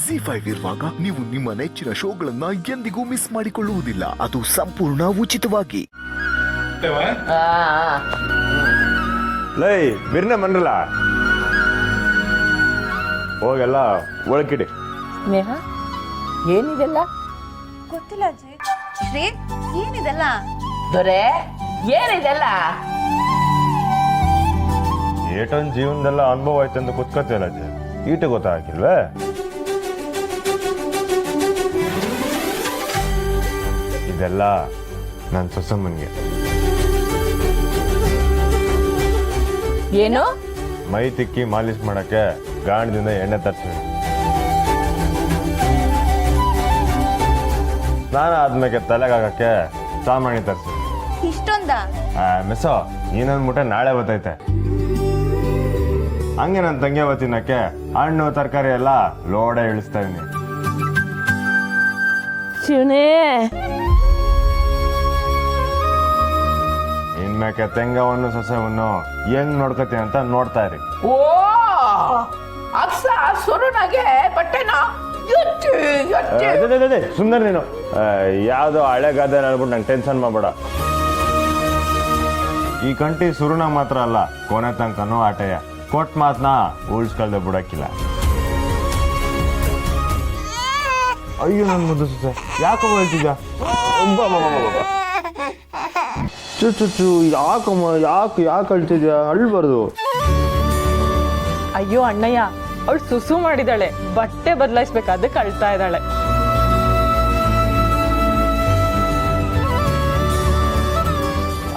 ZEE5 ಇರುವಾಗ ನೀವು ನಿಮ್ಮ ನೆಚ್ಚಿನ ಶೋಗಳನ್ನ ಎಂದಿಗೂ ಮಿಸ್ ಮಾಡಿಕೊಳ್ಳುವುದಿಲ್ಲ. ಅದು ಸಂಪೂರ್ಣ ಉಚಿತವಾಗಿ. ಲೈ ಬಿರ್ನೆ ಮನ್ರಲ್ಲ ಹೋಗೆಲ್ಲ ಒಳಕಿಡಿ. ಸ್ನೇಹ ಏನಿದೆಲ್ಲ? ಗೊತ್ತಿಲ್ಲ ಅಜ್ಜಿ. ರೀ ಏನಿದೆಲ್ಲ? ದೊರೆ ಏನಿದೆಲ್ಲ? ಏಟೊಂದು ಜೀವನದೆಲ್ಲ ಅನುಭವ ಆಯ್ತಂದು ಕುತ್ಕೋತಿಯಲ್ಲ ಅಜ್ಜಿ, ಈಟ ಗೊತ್ತಾಗಿಲ್ವೇ? ಇದೆಲ್ಲ ನನ್ನ ಸೊಸಮ್ಮನಿಗೆ. ಏನು? ಮೈ ತಿಕ್ಕಿ ಮಾಲಿಶ್ ಮಾಡಕ್ಕೆ ಗಾಣದಿಂದ ಎಣ್ಣೆ ತರ್ಸಿ, ಸ್ನಾನ ಆದ್ಮೇಲೆ ತಲೆಗಾಗಕ್ಕೆ ಸಾಮಾಣಿ ತರ್ಸಿ. ಇಷ್ಟೊಂದ? ಮಿಸ್ಸೋ ಇನ್ನೊಂದು ಮುಟ್ಟೆ ನಾಳೆ ಬರ್ತೈತೆ. ಹಂಗೆ ನನ್ನ ತಂಗಿ ತಿನ್ನಕ್ಕೆ ಹಣ್ಣು ತರಕಾರಿ ಎಲ್ಲ ಲೋಡೆ ಇಳಿಸ್ತಾ ಇದೀನಿ. ಶಿವನೇ, ಇನ್ಮೇಕೆ ತೆಂಗವನ್ನು ಸೊಸೆವನ್ನು ಹೆಂಗ್ ನೋಡ್ಕತಿ ಅಂತ ನೋಡ್ತಾ ಇರಿ. ಓ ಅಪ್ಸ ಸುರುನಾಗೆ ಬಟ್ಟೆನ ಸುಂದರ್ ನೀನು ಯಾವ್ದೋ ಹಳೆ ಗಾದೆ ಹೇಳ್ಬಿಟ್ಟು ನಂಗೆ ಟೆನ್ಷನ್ ಮಾಡ್ಬೇಡ. ಈ ಕಂಟಿ ಸುರುನ ಮಾತ್ರ ಅಲ್ಲ, ಕೊನೆ ತನಕನೂ ಆಟೆಯ. ಕೊಟ್ ಮಾತನ್ನ ಉಳಿಸ್ಕೊಳ್ದೆ ಬಿಡಕ್ಕಿಲ್ಲ. ಅಯ್ಯೋ ನನ್ ಮುದ್ದು ಸೊಸೆ ಯಾಕಮ್ಮ ಹೇಳ್ತಿದ್ಯಾ? ಚು ಯಾಕಮ್ಮ ಯಾಕೆ ಅಳ್ತಿದ್ಯಾ? ಅಳ್ಬಾರ್ದು. ಅಯ್ಯೋ ಅಣ್ಣಯ್ಯ, ಅವಳು ಸುಸು ಮಾಡಿದಾಳೆ, ಬಟ್ಟೆ ಬದಲಾಯಿಸ್ಬೇಕು, ಅದಕ್ಕೆ ಅಳ್ತಾ ಇದ್ದಾಳೆ.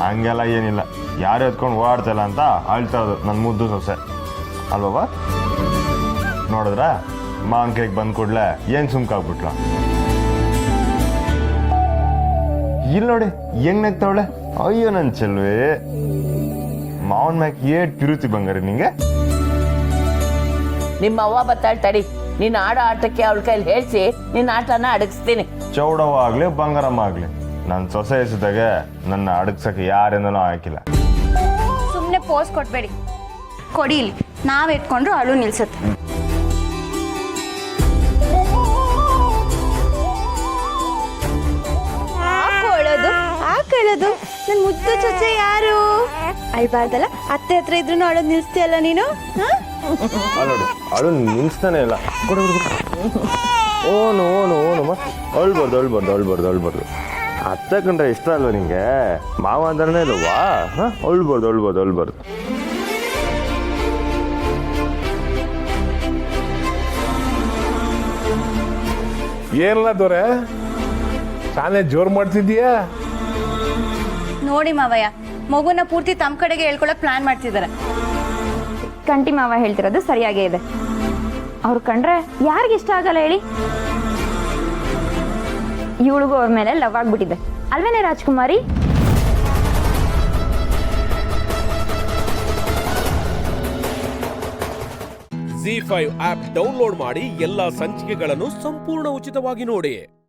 ಹಂಗೆಲ್ಲ ಏನಿಲ್ಲ, ಯಾರು ಎತ್ಕೊಂಡು ಓಡಾಡ್ತಿಲ್ಲ ಅಂತ ಅಳ್ತಾ ಇರೋದು ನನ್ನ ಮುದ್ದು ಸೊಸೆ ಅಲ್ವಾ? ನೋಡಿದ್ರ ಮಾವನ್ ಕೈಗೆ ಬಂದ್ ಕೂಡ್ಲೆ ಹೆಂಗ್ ಸುಮ್ಕಾಗ್ಬಿಟ್ಲ. ಇಲ್ಲಿ ನೋಡಿ ಹೆಂಗ್ ನಗ್ತಾವಳೆ. ಅಯ್ಯೋ ನನ್ ಚೆಲ್ವೆ, ಮಾವನ್ ಮ್ಯಾಕ್ ಏಟ್ ಪಿರುತಿ ಬಂಗಾರಿ ನಿಂಗೆ. ನಿಮ್ಮ ಅವ್ವ ಬತ್ತಾಳ್ ತಡಿ, ನೀನ್ ಆಡೋ ಆಟಕ್ಕೆ ಅವಳ ಕೈಲಿ ಹೇಳ್ಸಿ ನಿನ್ನ ಆಟನ ಅಡಗಿಸ್ತೀನಿ. ಚೌಡವ ಆಗ್ಲಿ ಬಂಗಾರಮ್ಮ ಆಗ್ಲಿ, ನನ್ನ ಸೊಸೆ ಎಸಿದಾಗೆ ನನ್ನ ಅಡಗ್ಸಕ್ಕೆ ಯಾರಿಂದನೂ ಹಾಕಿಲ್ಲ. ಸುಮ್ಮನೆ ಪೋಸ್ ಕೊಟ್ಬೇಡಿ, ಕೊಡಿ ಇಲ್ಲಿ, ನಾವ್ ಎತ್ಕೊಂಡ್ರು ಅಳು ನಿಲ್ಸುತ್ತೆ. ಹಾಕೊಳ್ಳೋದು ನನ್ ಮುದ್ದು ಚೊಚ್ಚೆ ಯಾರು? ಅಳ್ಬಾರ್ದಲ್ಲ, ಅತ್ತೆ ಹತ್ರ ಇದ್ರು ಅಳೋದು ನಿಲ್ಸ್ತೀಯಲ್ಲ ನೀನು. ನೋಡಿ ಅಳು ನಿಲ್ಸ್ತಾನೆ ಇಲ್ಲ. ಓನು ಓನು ಓನು ಅಳ್ಬಾರ್ದು. ಅತ್ತೆ ಕಂಡ್ರೆ ಇಷ್ಟ ಅಲ್ವಾ ನಿಂಗೆ? ಮಾವ ಅಂದ್ರೆ ಇಲ್ವಾ? ಅಳ್ಬಾರ್ದು. ಏನಲ್ಲ ದೊರೆ, ತಾನೇ ಜೋರ್ ಮಾಡ್ತಿದ್ದೀಯಾ? ನೋಡಿ ಮಾವಯ್ಯ, ಮಗುನ ಪೂರ್ತಿ ತಮ್ಮ ಕಡೆಗೆ ಹೇಳ್ಕೊಳಕ್ ಪ್ಲಾನ್ ಮಾಡ್ತಿದ್ದಾರೆ. ಕಂಟಿ ಮಾವ ಹೇಳ್ತಿರೋದು ಸರಿಯಾಗೇ ಇದೆ. ಅವ್ರು ಕಂಡ್ರೆ ಯಾರಿಗಿಷ್ಟ ಆಗಲ್ಲ ಹೇಳಿ? ಇವಳಿಗೂ ಅವ್ರ ಮೇಲೆ ಲವ್ ಆಗ್ಬಿಟ್ಟಿದೆ ಅಲ್ವೇನೆ ರಾಜ್ಕುಮಾರಿ? ZEE5 ಆಪ್ ಡೌನ್ಲೋಡ್ ಮಾಡಿ ಎಲ್ಲಾ ಸಂಚಿಕೆಗಳನ್ನು ಸಂಪೂರ್ಣ ಉಚಿತವಾಗಿ ನೋಡಿ.